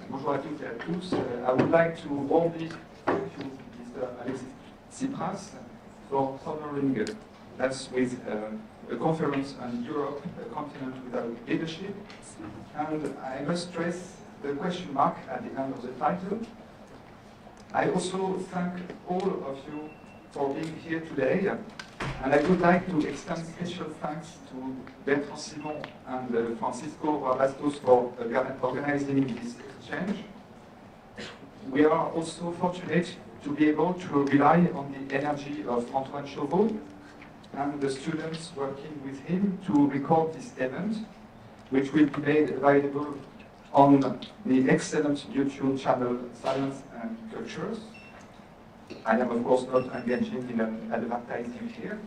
Bonjour à toutes et à tous. I would like to warmly thank you, Mr. Alexis Tsipras, for honoring us with a conference on Europe, a continent without leadership. And I must stress the question mark at the end of the title. I also thank all of you for being here today. And I would like to extend special thanks to Bertrand Simon and Francisco Roa Bastos for organizing this exchange. We are also fortunate to be able to rely on the energy of Antoine Chauveau and the students working with him to record this event, which will be made available on the excellent YouTube channel Science and Cultures. I am, of course, not engaging in an advertising here.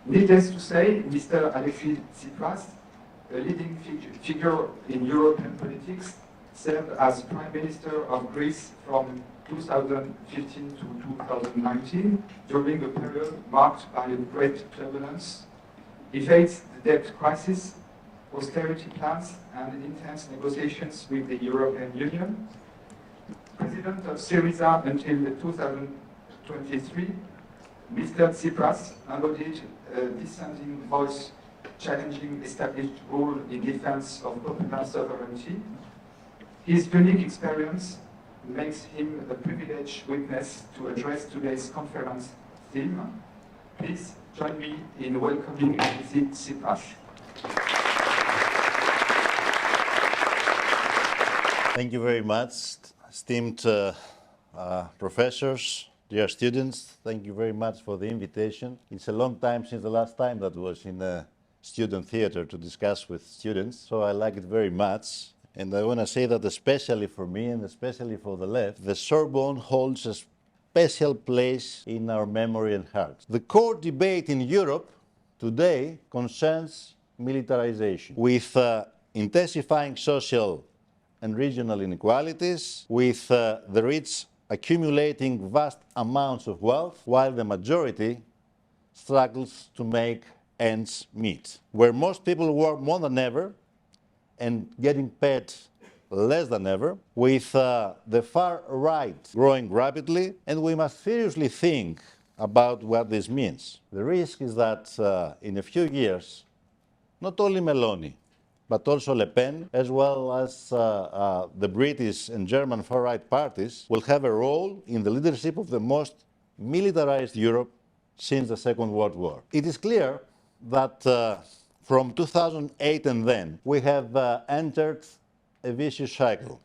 Needless to say, Mr. Alexis Tsipras, a leading figure in European politics, served as Prime Minister of Greece from 2015 to 2019, during a period marked by great turbulence. He faced the debt crisis, austerity plans, and intense negotiations with the European Union. President of Syriza until 2023, Mr. Tsipras embodied a dissenting voice challenging established rule in defense of popular sovereignty. His unique experience makes him a privileged witness to address today's conference theme. Please join me in welcoming Alexis Tsipras. Thank you very much, esteemed professors, dear students. Thank you very much for the invitation. It's a long time since the last time that was in a student theater to discuss with students, so I like it very much. And I want to say that especially for me and especially for the left, the Sorbonne holds a special place in our memory and hearts. The core debate in Europe today concerns militarization, with intensifying social and regional inequalities, with the rich accumulating vast amounts of wealth, while the majority struggles to make ends meet. Where most people work more than ever and getting paid less than ever, with the far right growing rapidly, and we must seriously think about what this means. The risk is that in a few years, not only Meloni, but also Le Pen, as well as the British and German far-right parties, will have a role in the leadership of the most militarized Europe since the Second World War. It is clear that from 2008 and then, we have entered a vicious cycle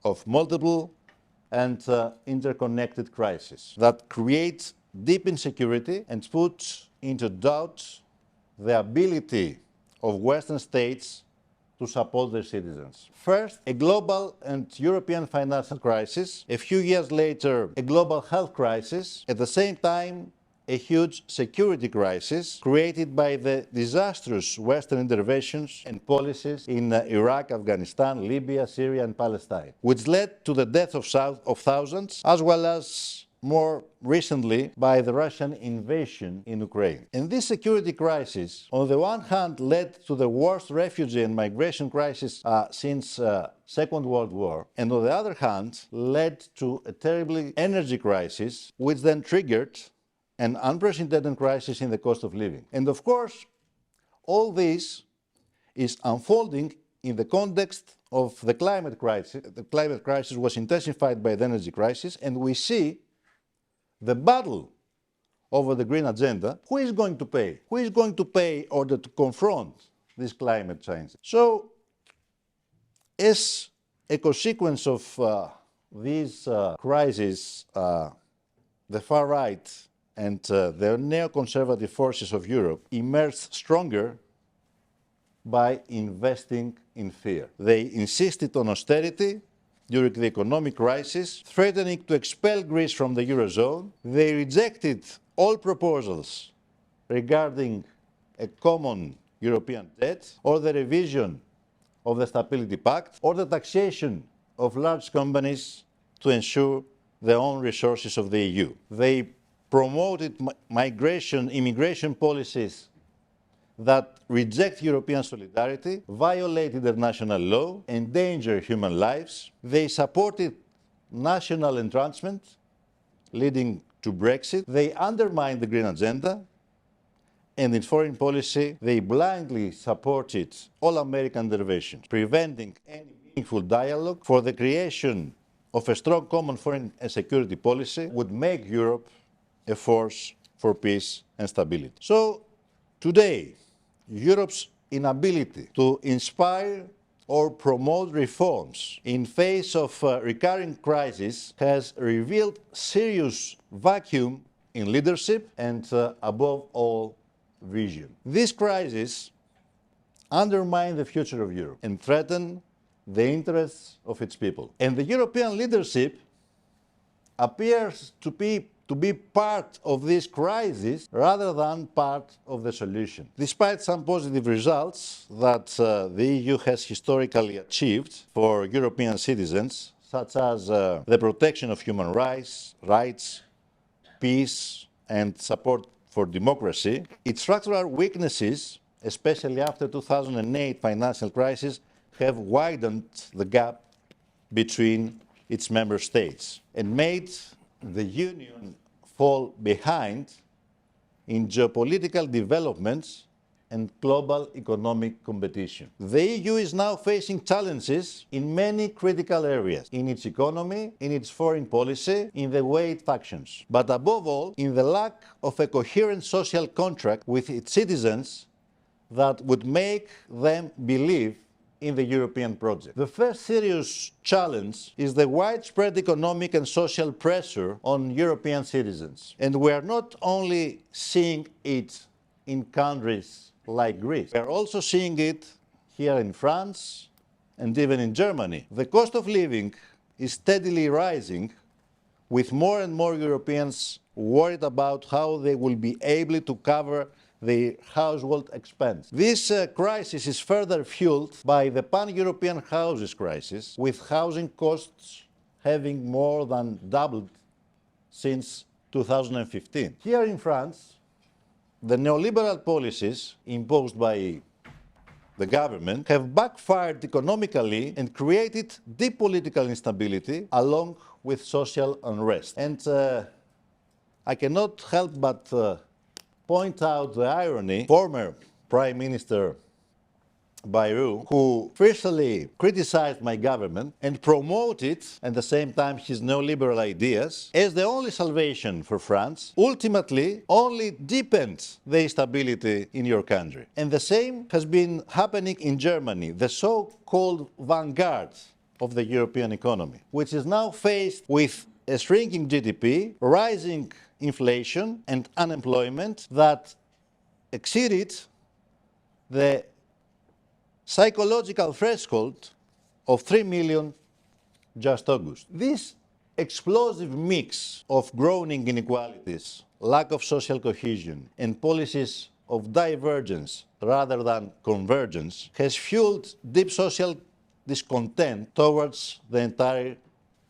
of multiple and interconnected crises that create deep insecurity and puts into doubt the ability of Western states to support their citizens. First, a global and European financial crisis. A few years later, a global health crisis. At the same time, a huge security crisis created by the disastrous Western interventions and policies in Iraq, Afghanistan, Libya, Syria, and Palestine, which led to the death of thousands, as well as more recently by the Russian invasion in Ukraine. And this security crisis, on the one hand, led to the worst refugee and migration crisis since Second World War, and on the other hand, led to a terrible energy crisis, which then triggered an unprecedented crisis in the cost of living. And of course, all this is unfolding in the context of the climate crisis. The climate crisis was intensified by the energy crisis, and we see the battle over the green agenda. Who is going to pay? Who is going to pay in order to confront this climate change? So, as a consequence of these crises, the far right and the neoconservative forces of Europe emerged stronger by investing in fear. They insisted on austerity during the economic crisis, threatening to expel Greece from the Eurozone. They rejected all proposals regarding a common European debt, or the revision of the Stability Pact, or the taxation of large companies to ensure their own resources of the EU. They promoted immigration policies that reject European solidarity, violate international law, endanger human lives. They supported national entrenchment, leading to Brexit. They undermined the Green Agenda, and in foreign policy, they blindly supported all-American interventions, preventing any meaningful dialogue for the creation of a strong common foreign and security policy would make Europe a force for peace and stability. So, today, Europe's inability to inspire or promote reforms in face of recurring crises has revealed serious vacuum in leadership and, above all, vision. This crisis undermines the future of Europe and threatens the interests of its people. And the European leadership appears to be part of this crisis rather than part of the solution. Despite some positive results that the EU has historically achieved for European citizens, such as the protection of human rights, peace, and support for democracy, its structural weaknesses, especially after the 2008 financial crisis, have widened the gap between its member states and made the Union fall behind in geopolitical developments and global economic competition. The EU is now facing challenges in many critical areas, in its economy, in its foreign policy, in the way it functions, but above all, in the lack of a coherent social contract with its citizens that would make them believe in the European project. The first serious challenge is the widespread economic and social pressure on European citizens. And we are not only seeing it in countries like Greece, we are also seeing it here in France and even in Germany. The cost of living is steadily rising, with more and more Europeans worried about how they will be able to cover the household expense. This crisis is further fueled by the pan-European houses crisis, with housing costs having more than doubled since 2015. Here in France, the neoliberal policies imposed by the government have backfired economically and created deep political instability along with social unrest. And I cannot help but point out the irony. Former Prime Minister Bayrou, who fiercely criticized my government and promoted at the same time his neoliberal ideas as the only salvation for France, ultimately only deepened the instability in your country. And the same has been happening in Germany, the so-called vanguard of the European economy, which is now faced with a shrinking GDP, rising inflation and unemployment that exceeded the psychological threshold of 3 million just August. This explosive mix of growing inequalities, lack of social cohesion, and policies of divergence rather than convergence has fueled deep social discontent towards the entire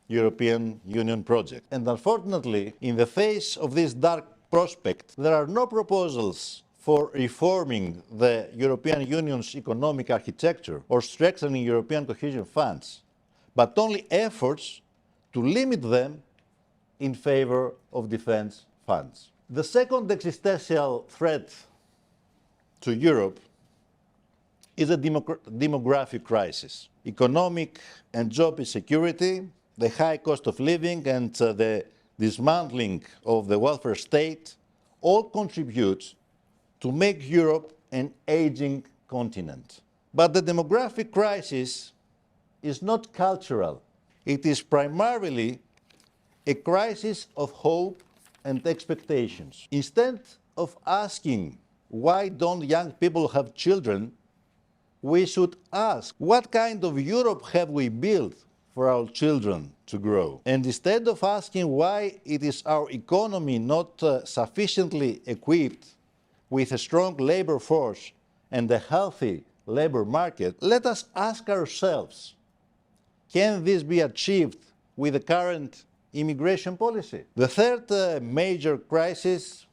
European Union project. And unfortunately, in the face of this dark prospect, there are no proposals for reforming the European Union's economic architecture or strengthening European cohesion funds, but only efforts to limit them in favor of defense funds. The second existential threat to Europe is a demographic crisis. Economic and job insecurity, the high cost of living, and the dismantling of the welfare state all contribute to make Europe an aging continent. But the demographic crisis is not cultural. It is primarily a crisis of hope and expectations. Instead of asking why don't young people have children, we should ask what kind of Europe have we built for our children to grow. And instead of asking why it is our economy not sufficiently equipped with a strong labor force and a healthy labor market, let us ask ourselves, can this be achieved with the current immigration policy? The third major crisis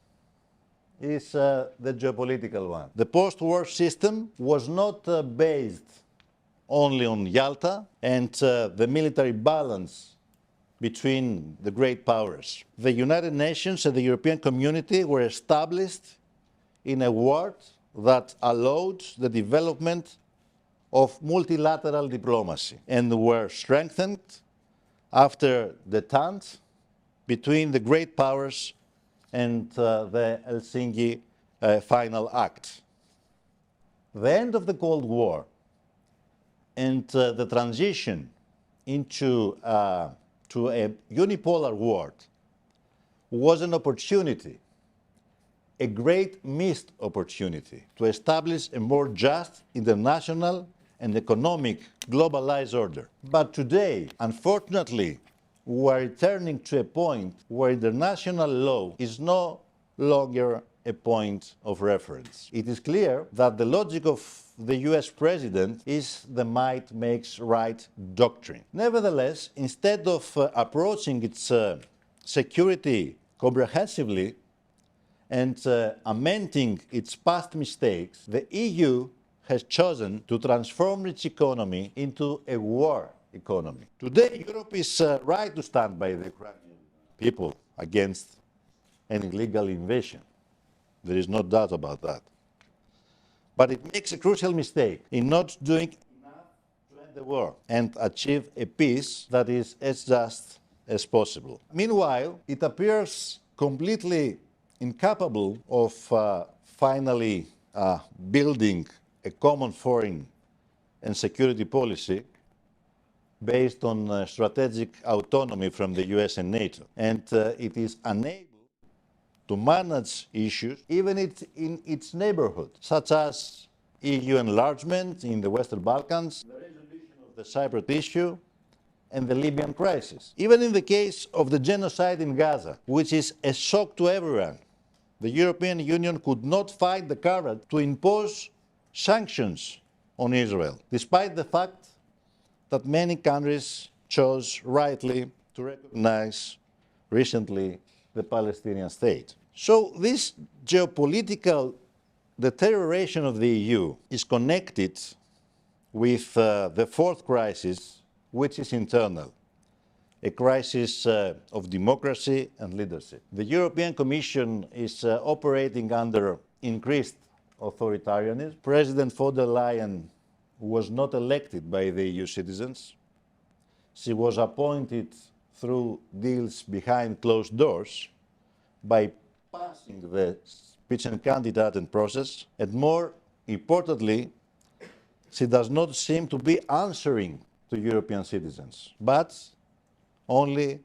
is the geopolitical one. The post-war system was not based only on Yalta and the military balance between the great powers. The United Nations and the European community were established in a world that allowed the development of multilateral diplomacy and were strengthened after détente between the great powers and the Helsinki Final Act. The end of the Cold War and the transition into to a unipolar world was an opportunity, a great missed opportunity to establish a more just international and economic globalized order. But today, unfortunately, we are returning to a point where international law is no longer a point of reference. It is clear that the logic of the US president is the might makes right doctrine. Nevertheless, instead of approaching its security comprehensively and amending its past mistakes, the EU has chosen to transform its economy into a war economy. Today, Europe is right to stand by the Ukrainian people against an illegal invasion. There is no doubt about that. But it makes a crucial mistake in not doing enough to end the war and achieve a peace that is as just as possible. Meanwhile, it appears completely incapable of finally building a common foreign and security policy based on strategic autonomy from the US and NATO. And it is unable to manage issues even in its neighborhood, such as EU enlargement in the Western Balkans, the resolution of the Cypriot issue, and the Libyan crisis. Even in the case of the genocide in Gaza, which is a shock to everyone, the European Union could not find the courage to impose sanctions on Israel, despite the fact that many countries chose rightly to recognize recently the Palestinian state. So this geopolitical deterioration of the EU is connected with the fourth crisis, which is internal, a crisis of democracy and leadership. The European Commission is operating under increased authoritarianism. President von der Leyen was not elected by the EU citizens. She was appointed through deals behind closed doors by passing the Spitzenkandidaten process, and more importantly, she does not seem to be answering to European citizens, but only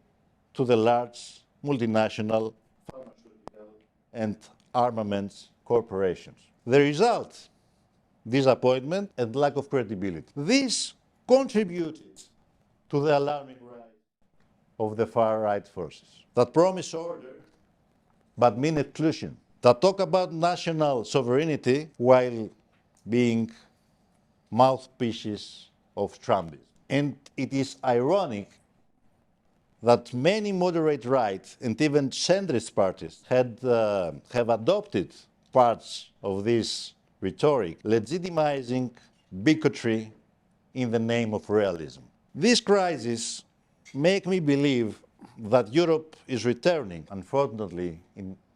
to the large multinational pharmaceutical and armaments corporations. The result, disappointment and lack of credibility. This contributed to the alarming rise of the far-right forces that promise order but mean exclusion, that talk about national sovereignty while being mouthpieces of Trumpism. And it is ironic that many moderate right and even centrist parties have adopted parts of this rhetoric, legitimizing bigotry in the name of realism. These crises make me believe that Europe is returning, unfortunately,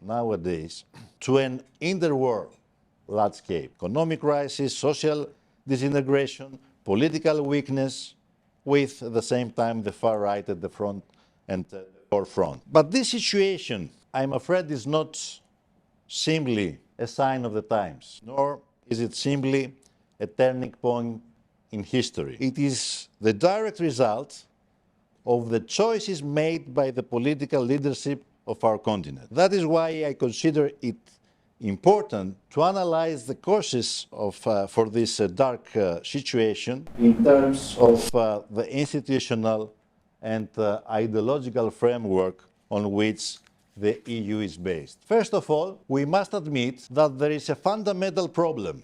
nowadays, to an interwar landscape. Economic crisis, social disintegration, political weakness, with at the same time the far right at the front and the forefront. But this situation, I'm afraid, is not simply a sign of the times, nor is it simply a turning point in history. It is the direct result of the choices made by the political leadership of our continent. That is why I consider it important to analyze the causes for this dark situation in terms of the institutional and ideological framework on which the EU is based. First of all, we must admit that there is a fundamental problem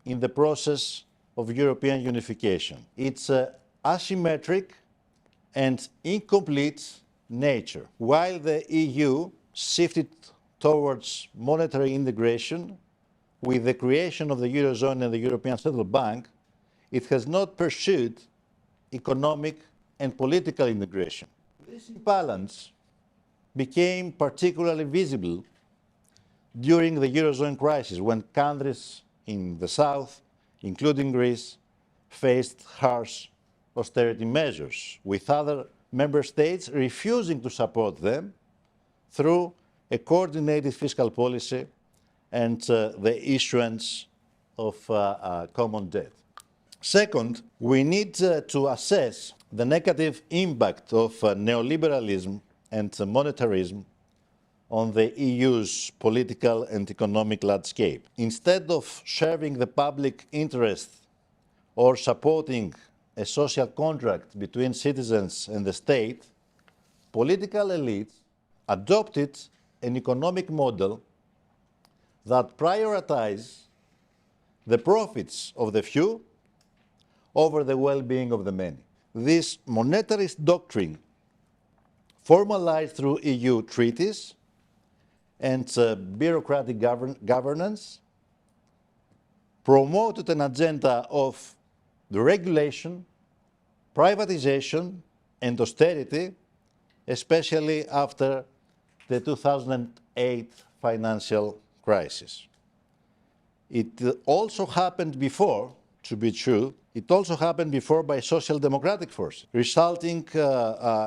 in the process of European unification. Its asymmetric and incomplete nature. While the EU shifted towards monetary integration with the creation of the Eurozone and the European Central Bank, it has not pursued economic and political integration. This imbalance became particularly visible during the Eurozone crisis, when countries in the south, including Greece, faced harsh austerity measures, with other member states refusing to support them through a coordinated fiscal policy and the issuance of common debt. Second, we need to assess the negative impact of neoliberalism and monetarism on the EU's political and economic landscape. Instead of serving the public interest or supporting a social contract between citizens and the state, political elites adopted an economic model that prioritizes the profits of the few over the well-being of the many. This monetarist doctrine, formalized through EU treaties and bureaucratic governance, promoted an agenda of deregulation, privatization, and austerity, especially after the 2008 financial crisis. It also happened before, to be true, it also happened before by social democratic forces, resulting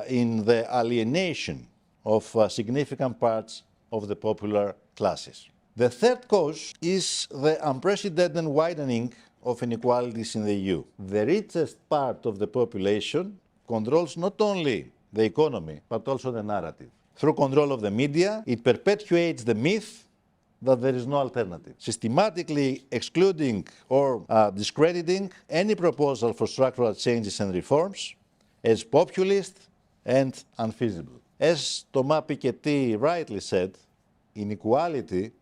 in the alienation of significant parts of the popular classes. The third cause is the unprecedented widening of inequalities in the EU. The richest part of the population controls not only the economy, but also the narrative. Through control of the media, it perpetuates the myth that there is no alternative, systematically excluding or discrediting any proposal for structural changes and reforms as populist and unfeasible. As Thomas Piketty rightly said, inequality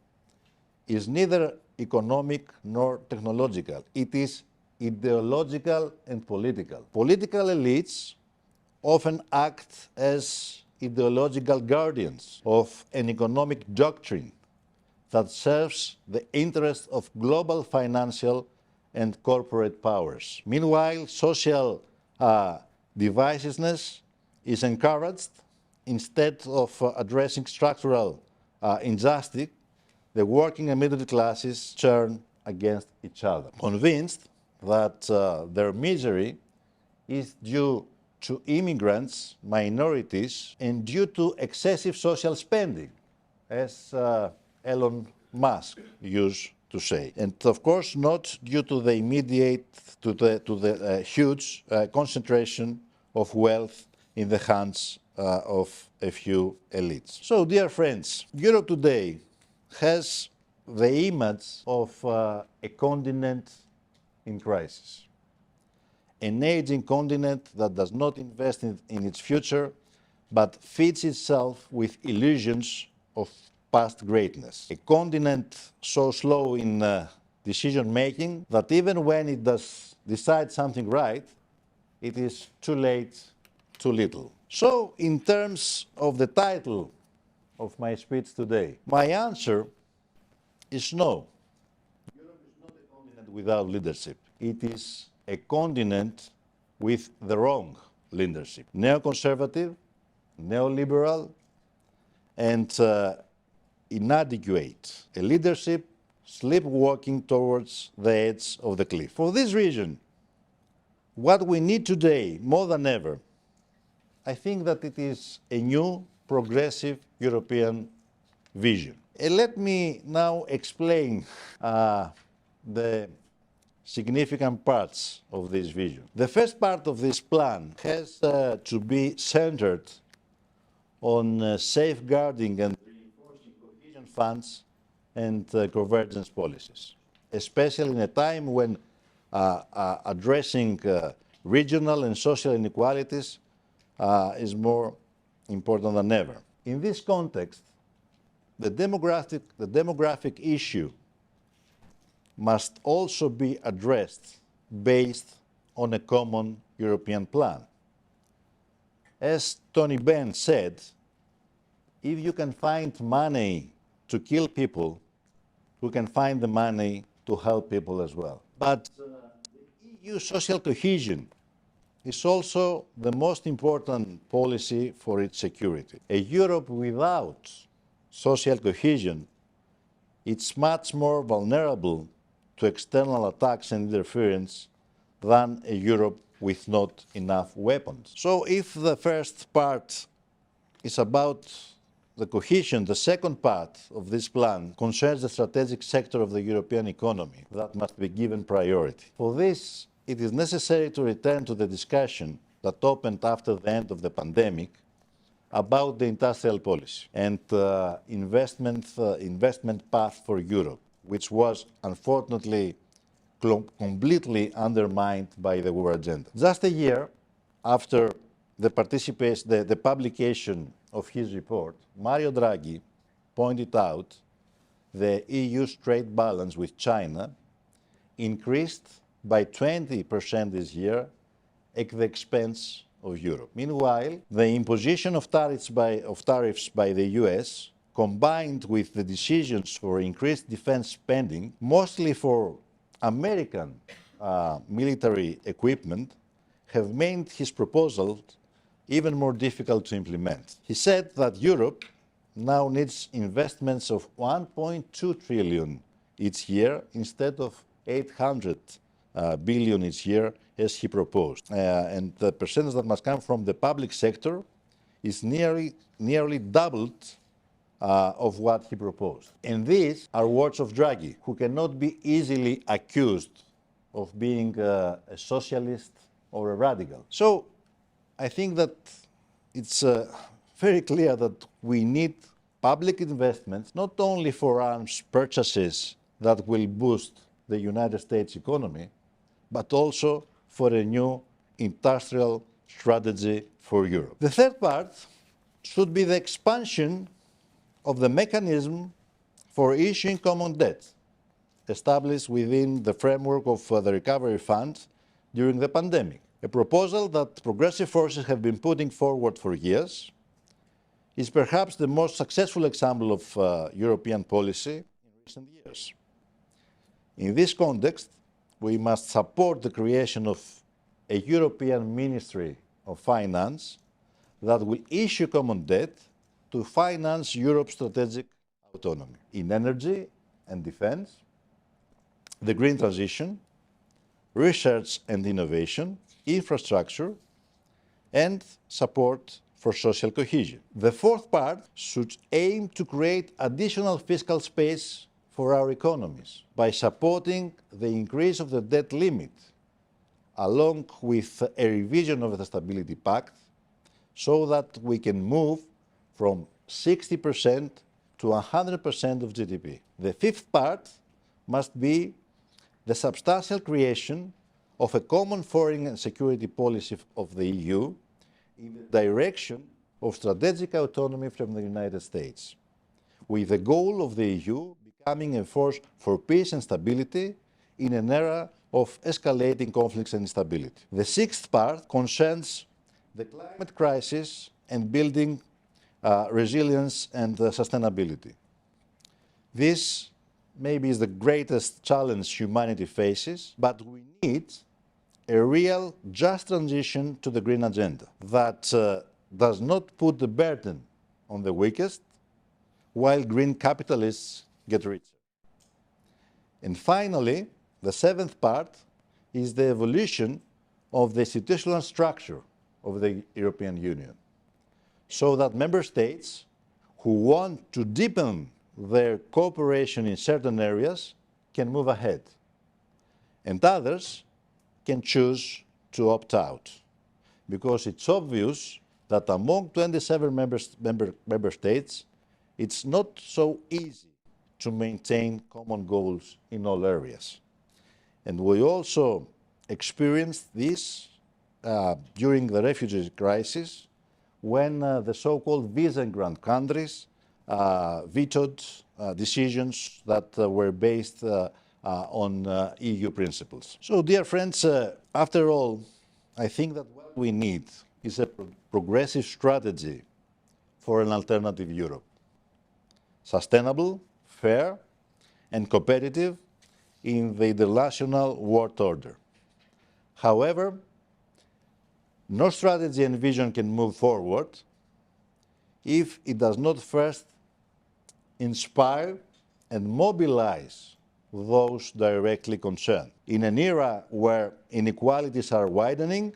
is neither economic nor technological. It is ideological and political. Political elites often act as ideological guardians of an economic doctrine that serves the interests of global financial and corporate powers. Meanwhile, social divisiveness is encouraged. Instead of addressing structural injustice, the working and middle classes turn against each other, convinced that their misery is due to immigrants, minorities, and due to excessive social spending, as Elon Musk used to say. And of course, not due to the huge concentration of wealth in the hands of a few elites. So, dear friends, Europe today has the image of a continent in crisis, an aging continent that does not invest in its future, but feeds itself with illusions of past greatness. A continent so slow in decision-making that even when it does decide something right, it is too late, too little. So, in terms of the title of my speech today, my answer is no. Europe is not a continent without leadership. It is a continent with the wrong leadership. Neoconservative, neoliberal, and inadequate. A leadership sleepwalking towards the edge of the cliff. For this reason, what we need today, more than ever, I think that it is a new, progressive European vision. And let me now explain the significant parts of this vision. The first part of this plan has to be centered on safeguarding and reinforcing cohesion funds and convergence policies, especially in a time when addressing regional and social inequalities is more important than ever. In this context, the demographic issue must also be addressed based on a common European plan. As Tony Benn said, if you can find money to kill people, we can find the money to help people as well. But EU social cohesion is also the most important policy for its security. A Europe without social cohesion, it's much more vulnerable to external attacks and interference than a Europe with not enough weapons. So if the first part is about the cohesion, the second part of this plan concerns the strategic sector of the European economy that must be given priority. For this, it is necessary to return to the discussion that opened after the end of the pandemic about the industrial policy and investment path for Europe, which was unfortunately completely undermined by the war agenda. Just a year after the publication of his report, Mario Draghi pointed out the EU's trade balance with China increased by 20% this year at the expense of Europe. Meanwhile, the imposition of tariffs by the US, combined with the decisions for increased defense spending, mostly for American military equipment, have made his proposals even more difficult to implement. He said that Europe now needs investments of 1.2 trillion each year instead of 800 billion each year as he proposed. And the percentage that must come from the public sector is nearly doubled of what he proposed. And these are words of Draghi, who cannot be easily accused of being a socialist or a radical. So I think that it's very clear that we need public investments, not only for arms purchases that will boost the United States economy, but also for a new industrial strategy for Europe. The third part should be the expansion of the mechanism for issuing common debt established within the framework of the Recovery Fund during the pandemic. A proposal that progressive forces have been putting forward for years is perhaps the most successful example of European policy in recent years. In this context, we must support the creation of a European Ministry of Finance that will issue common debt to finance Europe's strategic autonomy in energy and defense, the green transition, research and innovation, infrastructure, and support for social cohesion. The fourth part should aim to create additional fiscal space for our economies by supporting the increase of the debt limit, along with a revision of the Stability Pact, so that we can move from 60% to 100% of GDP. The fifth part must be the substantial creation of a common foreign and security policy of the EU in the direction of strategic autonomy from the United States, with the goal of the EU becoming a force for peace and stability in an era of escalating conflicts and instability. The sixth part concerns the climate crisis and building resilience and sustainability. This maybe is the greatest challenge humanity faces, but we need a real just transition to the green agenda that does not put the burden on the weakest, while green capitalists get richer. And finally, the seventh part is the evolution of the institutional structure of the European Union, so that member states who want to deepen their cooperation in certain areas can move ahead, and others can choose to opt out, because it's obvious that among 27 member states, it's not so easy to maintain common goals in all areas. And we also experienced this during the refugee crisis, when the so-called Visegrad countries vetoed decisions that were based on EU principles. So, dear friends, after all, I think that what we need is a progressive strategy for an alternative Europe. sustainable, fair, and competitive in the international world order. However, no strategy and vision can move forward if it does not first inspire and mobilize those directly concerned. In an era where inequalities are widening,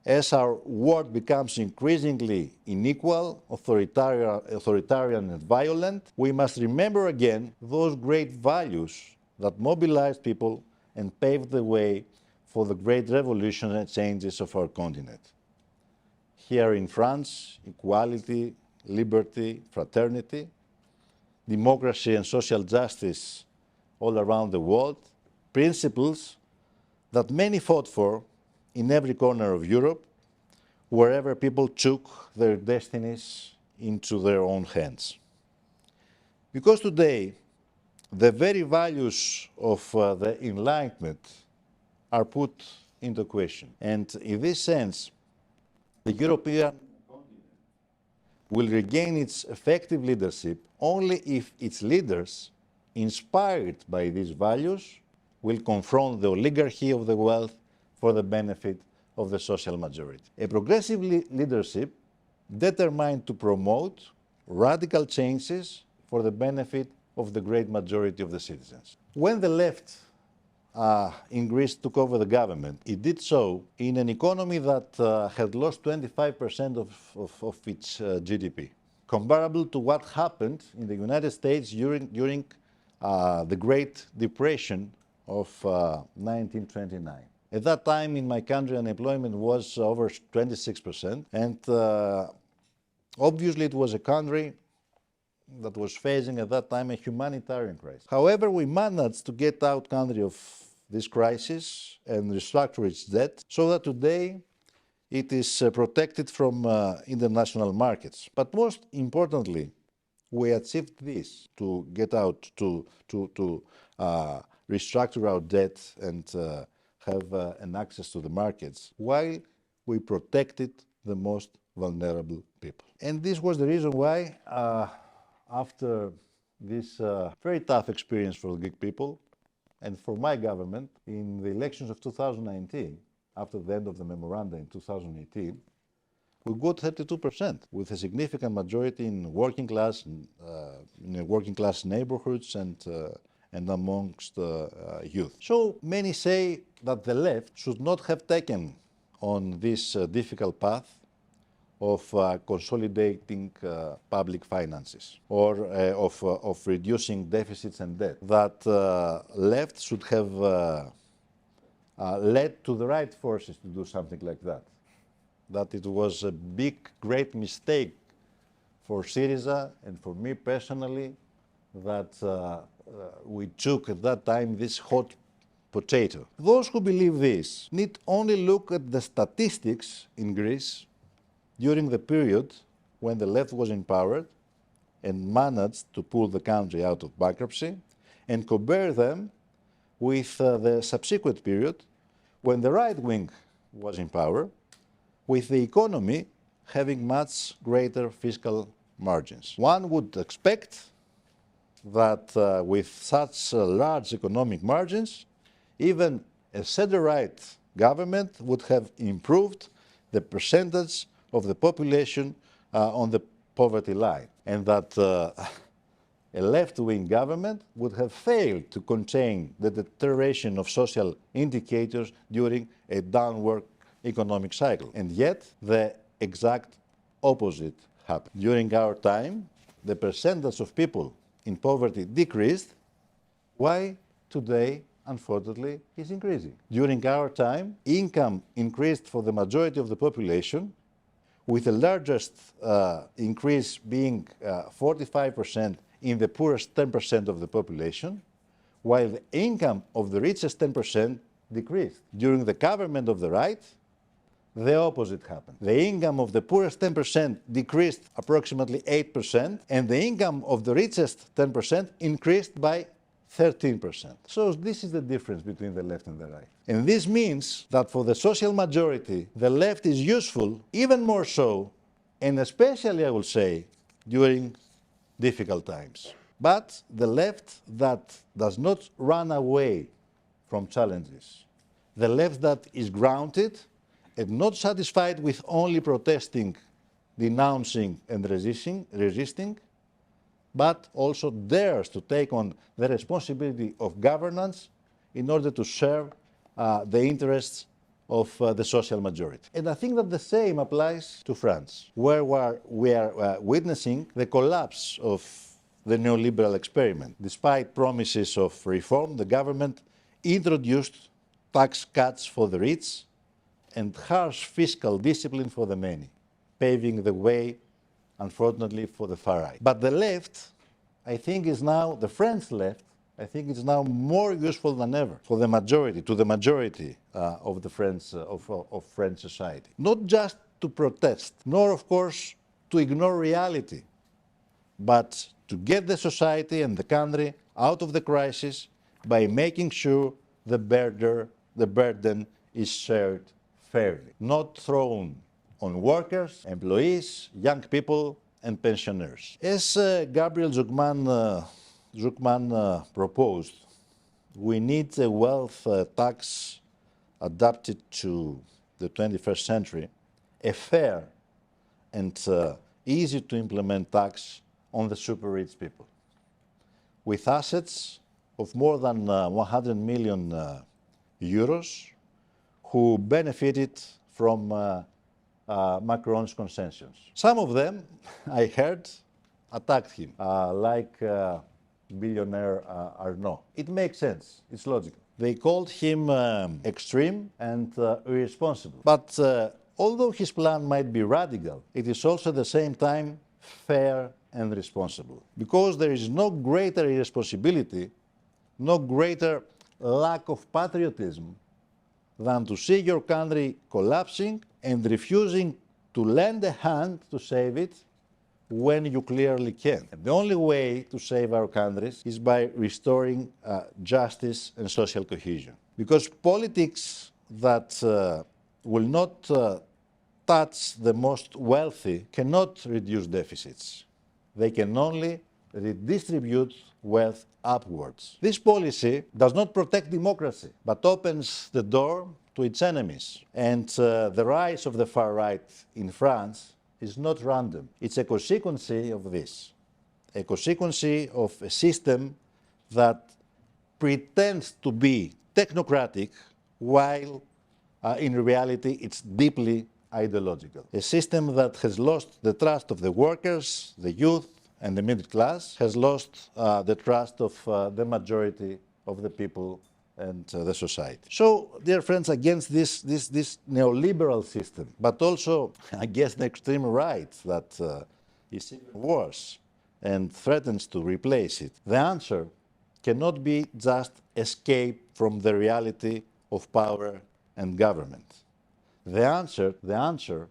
as our world becomes increasingly unequal, authoritarian and violent, we must remember again those great values that mobilized people and paved the way for the great revolutions and changes of our continent. Here in France, equality, liberty, fraternity, democracy and social justice all around the world, principles that many fought for in every corner of Europe, wherever people took their destinies into their own hands. Because today, the very values of the Enlightenment are put into question. And in this sense, the European continent will regain its effective leadership only if its leaders, inspired by these values, will confront the oligarchy of the wealth for the benefit of the social majority. A progressive leadership determined to promote radical changes for the benefit of the great majority of the citizens. When the left in Greece took over the government, it did so in an economy that had lost 25% of its GDP, comparable to what happened in the United States during the Great Depression of 1929. At that time in my country, unemployment was over 26%, and obviously it was a country that was facing at that time a humanitarian crisis. However, we managed to get out country of this crisis and restructure its debt so that today it is protected from international markets. But most importantly, we achieved this to get out, to restructure our debt and have an access to the markets, while we protected the most vulnerable people. And this was the reason why, after this very tough experience for the Greek people and for my government, in the elections of 2019, after the end of the memoranda in 2018, we got 32%, with a significant majority in working class neighborhoods and amongst youth. So many say that the left should not have taken on this difficult path of consolidating public finances or of reducing deficits and debt. That left should have led to the right forces to do something like that. That it was a big, great mistake for Syriza and for me personally that we took at that time this hot potato. Those who believe this need only look at the statistics in Greece during the period when the left was in power and managed to pull the country out of bankruptcy and compare them with the subsequent period when the right wing was in power, with the economy having much greater fiscal margins. One would expect that with such large economic margins, even a center-right government would have improved the percentage of the population on the poverty line, and that a left-wing government would have failed to contain the deterioration of social indicators during a downward economic cycle. And yet, the exact opposite happened. During our time, the percentage of people in poverty decreased, while today, unfortunately, is increasing. During our time, income increased for the majority of the population, with the largest increase being 45% in the poorest 10% of the population, while the income of the richest 10% decreased. During the government of the right, the opposite happened. The income of the poorest 10% decreased approximately 8%, and the income of the richest 10% increased by 13%. So this is the difference between the left and the right. And this means that for the social majority, the left is useful, even more so, and especially, I will say, during difficult times. But the left that does not run away from challenges, the left that is grounded and not satisfied with only protesting, denouncing and resisting, but also dares to take on the responsibility of governance in order to serve the interests of the social majority. And I think that the same applies to France, where we are witnessing the collapse of the neoliberal experiment. Despite promises of reform, the government introduced tax cuts for the rich and harsh fiscal discipline for the many, paving the way, unfortunately, for the far right. But the left, I think, is now, the French left, I think it's now more useful than ever for the majority, to the majority of the French, of French society. Not just to protest, nor, of course, to ignore reality, but to get the society and the country out of the crisis by making sure the burden is shared fairly, not thrown on workers, employees, young people, and pensioners. As Gabriel Zucman proposed, we need a wealth tax adapted to the 21st century, a fair and easy to implement tax on the super rich people, with assets of more than 100 million euros, who benefited from Macron's concessions. Some of them, I heard, attacked him, like billionaire Arnaud. It makes sense, it's logical. They called him extreme and irresponsible. But although his plan might be radical, it is also at the same time fair and responsible. Because there is no greater irresponsibility, no greater lack of patriotism than to see your country collapsing and refusing to lend a hand to save it when you clearly can. And the only way to save our countries is by restoring justice and social cohesion. Because politics that will not touch the most wealthy cannot reduce deficits. They can only redistribute wealth upwards. This policy does not protect democracy, but opens the door to its enemies. And the rise of the far right in France is not random. It's a consequence of this, a consequence of a system that pretends to be technocratic while in reality it's deeply ideological. A system that has lost the trust of the workers, the youth, and the middle class, has lost the trust of the majority of the people and the society. So, dear friends, against this neoliberal system, but also against the extreme right that is even worse and threatens to replace it, the answer cannot be just escape from the reality of power and government. The answer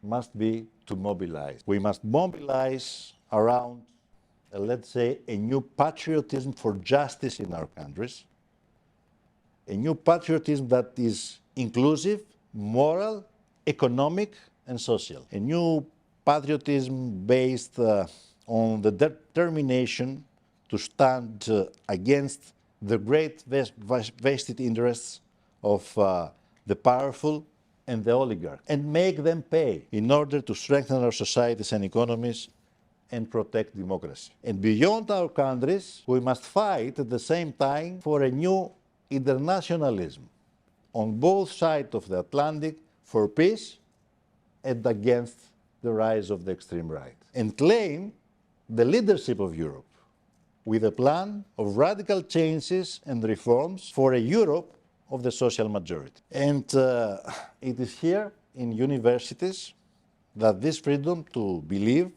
must be to mobilize. We must mobilize around, let's say, a new patriotism for justice in our countries, a new patriotism that is inclusive, moral, economic, and social. A new patriotism based on the determination to stand against the great vested interests of the powerful and the oligarchs, and make them pay in order to strengthen our societies and economies and protect democracy. And beyond our countries, we must fight at the same time for a new internationalism on both sides of the Atlantic for peace and against the rise of the extreme right. And claim the leadership of Europe with a plan of radical changes and reforms for a Europe of the social majority. And it is here in universities that this freedom to believe,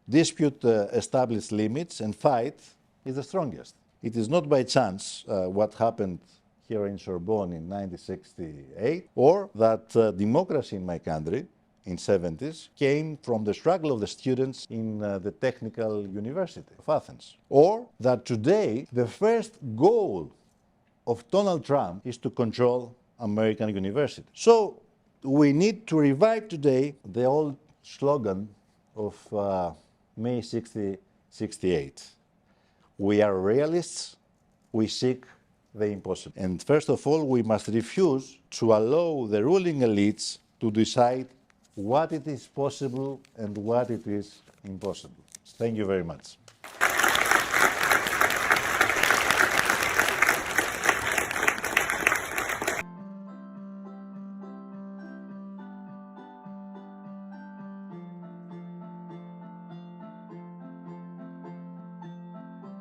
dispute established limits and fight is the strongest. It is not by chance what happened here in Sorbonne in 1968, or that democracy in my country in the 70s came from the struggle of the students in the Technical University of Athens, or that today the first goal of Donald Trump is to control American universities. So we need to revive today the old slogan of May 68 1968. We are realists. We seek the impossible. And first of all, we must refuse to allow the ruling elites to decide what it is possible and what it is impossible. Thank you very much.